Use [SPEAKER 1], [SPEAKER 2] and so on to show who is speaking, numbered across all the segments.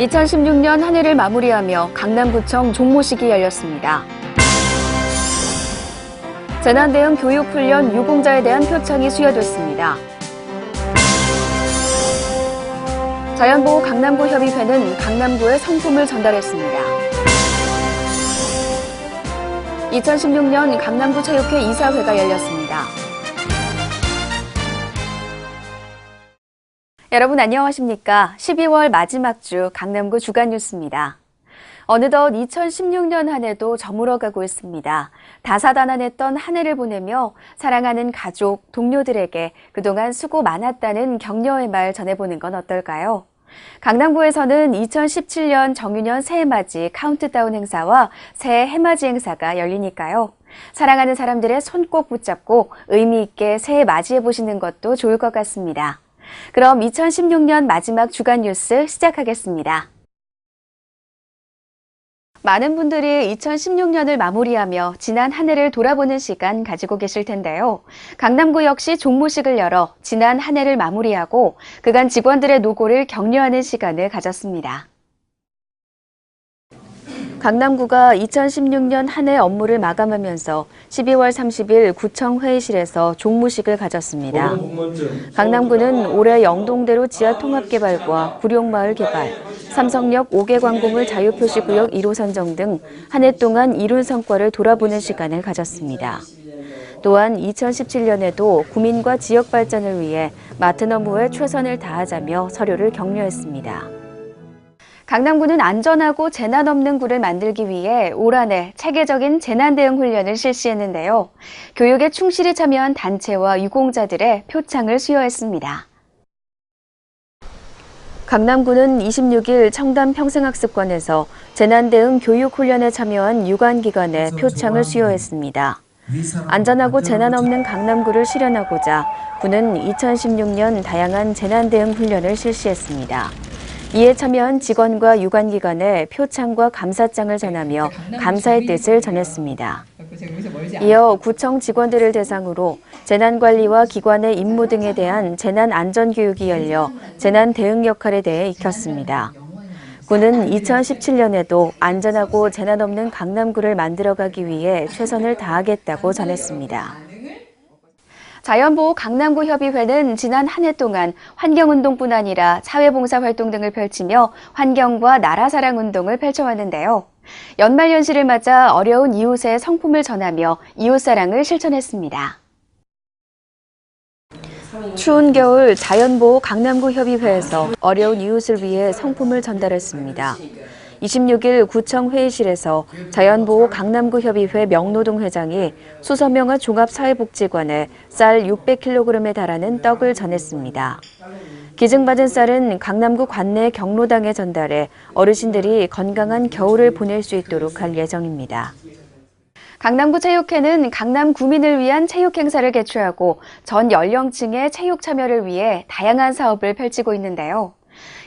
[SPEAKER 1] 2016년 한 해를 마무리하며 강남구청 종모식이 열렸습니다. 재난대응 교육훈련 유공자에 대한 표창이 수여됐습니다. 자연보호 강남구 협의회는 강남구에 성품을 전달했습니다. 2016년 강남구 체육회 이사회가 열렸습니다. 여러분 안녕하십니까? 12월 마지막 주 강남구 주간 뉴스입니다. 어느덧 2016년 한 해도 저물어가고 있습니다. 다사다난했던 한 해를 보내며 사랑하는 가족, 동료들에게 그동안 수고 많았다는 격려의 말 전해보는 건 어떨까요? 강남구에서는 2017년 정유년 새해맞이 카운트다운 행사와 새해 해맞이 행사가 열리니까요. 사랑하는 사람들의 손 꼭 붙잡고 의미 있게 새해 맞이해보시는 것도 좋을 것 같습니다. 그럼 2016년 마지막 주간 뉴스 시작하겠습니다. 많은 분들이 2016년을 마무리하며 지난 한 해를 돌아보는 시간 가지고 계실 텐데요. 강남구 역시 종모식을 열어 지난 한 해를 마무리하고 그간 직원들의 노고를 격려하는 시간을 가졌습니다. 강남구가 2016년 한 해 업무를 마감하면서 12월 30일 구청 회의실에서 종모식을 가졌습니다. 강남구는 올해 영동대로 지하 통합개발과 구룡마을 개발, 삼성역 5개 광고물 자유표시구역 1호 선정 등 한 해 동안 이룬 성과를 돌아보는 시간을 가졌습니다. 또한 2017년에도 구민과 지역 발전을 위해 맡은 업무에 최선을 다하자며 서로를 격려했습니다. 강남구는 안전하고 재난 없는 구를 만들기 위해 올 한 해 체계적인 재난 대응 훈련을 실시했는데요. 교육에 충실히 참여한 단체와 유공자들의 표창을 수여했습니다. 강남구는 26일 청담 평생학습관에서 재난 대응 교육 훈련에 참여한 유관기관에 표창을 수여했습니다. 안전하고 재난 없는 강남구를 실현하고자 구는 2016년 다양한 재난 대응 훈련을 실시했습니다. 이에 참여한 직원과 유관기관에 표창과 감사장을 전하며 감사의 뜻을 전했습니다. 이어 구청 직원들을 대상으로 재난관리와 기관의 임무 등에 대한 재난안전교육이 열려 재난 대응 역할에 대해 익혔습니다. 구는 2017년에도 안전하고 재난 없는 강남구를 만들어가기 위해 최선을 다하겠다고 전했습니다. 자연보호 강남구 협의회는 지난 한 해 동안 환경운동뿐 아니라 사회봉사활동 등을 펼치며 환경과 나라사랑 운동을 펼쳐왔는데요. 연말연시를 맞아 어려운 이웃의 성품을 전하며 이웃사랑을 실천했습니다. 추운 겨울 자연보호 강남구 협의회에서 어려운 이웃을 위해 성품을 전달했습니다. 26일 구청 회의실에서 자연보호 강남구 협의회 명노동 회장이 수서명화 종합사회복지관에 쌀 600kg에 달하는 떡을 전했습니다. 기증받은 쌀은 강남구 관내 경로당에 전달해 어르신들이 건강한 겨울을 보낼 수 있도록 할 예정입니다. 강남구 체육회는 강남 구민을 위한 체육 행사를 개최하고 전 연령층의 체육 참여를 위해 다양한 사업을 펼치고 있는데요.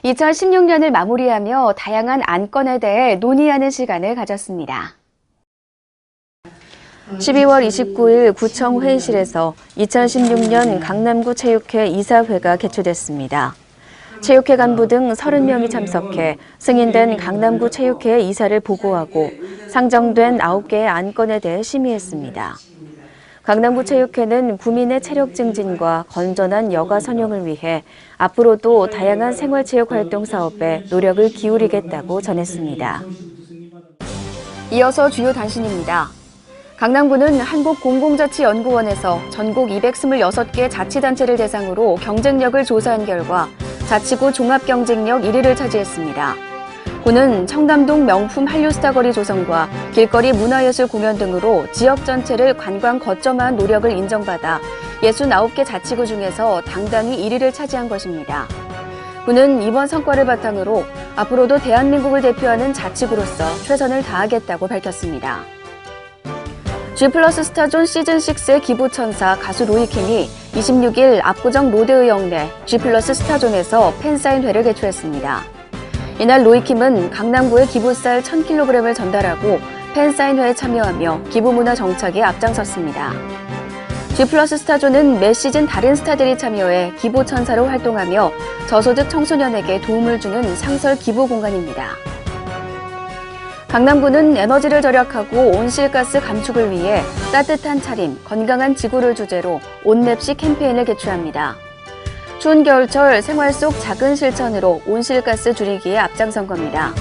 [SPEAKER 1] 2016년을 마무리하며 다양한 안건에 대해 논의하는 시간을 가졌습니다. 12월 29일 구청 회의실에서 2016년 강남구 체육회 이사회가 개최됐습니다. 체육회 간부 등 30명이 참석해 승인된 강남구 체육회의 이사를 보고하고 상정된 9개의 안건에 대해 심의했습니다. 강남구 체육회는 구민의 체력 증진과 건전한 여가 선용을 위해 앞으로도 다양한 생활체육 활동 사업에 노력을 기울이겠다고 전했습니다. 이어서 주요 단신입니다. 강남구는 한국공공자치연구원에서 전국 226개 자치단체를 대상으로 경쟁력을 조사한 결과 자치구 종합경쟁력 1위를 차지했습니다. 구는 청담동 명품 한류스타 거리 조성과 길거리 문화예술 공연 등으로 지역 전체를 관광 거점화한 노력을 인정받아 69개 자치구 중에서 당당히 1위를 차지한 것입니다. 구는 이번 성과를 바탕으로 앞으로도 대한민국을 대표하는 자치구로서 최선을 다하겠다고 밝혔습니다. G+ 스타존 시즌6의 기부천사 가수 로이킴이 26일 압구정 로데의역 내 G+ 스타존에서 팬사인회를 개최했습니다. 이날 로이킴은 강남구에 기부쌀 1000kg을 전달하고 팬사인회에 참여하며 기부문화 정착에 앞장섰습니다. G+ 스타존은 매 시즌 다른 스타들이 참여해 기부천사로 활동하며 저소득 청소년에게 도움을 주는 상설 기부 공간입니다. 강남구는 에너지를 절약하고 온실가스 감축을 위해 따뜻한 차림, 건강한 지구를 주제로 온랩시 캠페인을 개최합니다. 추운 겨울철 생활 속 작은 실천으로 온실가스 줄이기에 앞장선 겁니다.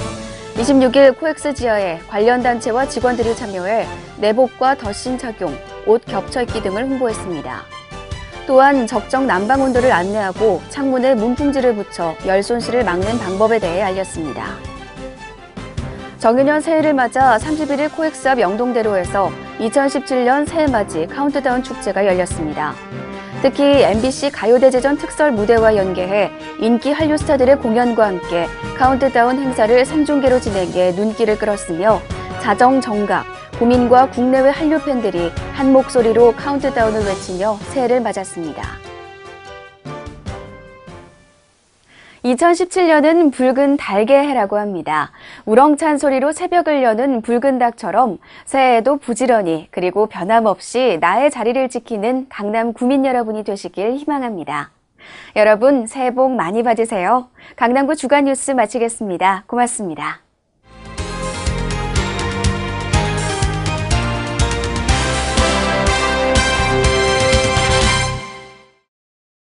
[SPEAKER 1] 26일 코엑스 지하에 관련 단체와 직원들이 참여해 내복과 덧신 착용, 옷 겹쳐 입기 등을 홍보했습니다. 또한 적정 난방 온도를 안내하고 창문에 문풍지를 붙여 열 손실을 막는 방법에 대해 알렸습니다. 정유년 새해를 맞아 31일 코엑스 앞 영동대로에서 2017년 새해맞이 카운트다운 축제가 열렸습니다. 특히 MBC 가요대제전 특설 무대와 연계해 인기 한류 스타들의 공연과 함께 카운트다운 행사를 생중계로 진행해 눈길을 끌었으며 자정정각, 국민과 국내외 한류 팬들이 한 목소리로 카운트다운을 외치며 새해를 맞았습니다. 2017년은 붉은 닭의 해라고 합니다. 우렁찬 소리로 새벽을 여는 붉은 닭처럼 새해에도 부지런히 그리고 변함없이 나의 자리를 지키는 강남 구민 여러분이 되시길 희망합니다. 여러분 새해 복 많이 받으세요. 강남구 주간 뉴스 마치겠습니다. 고맙습니다.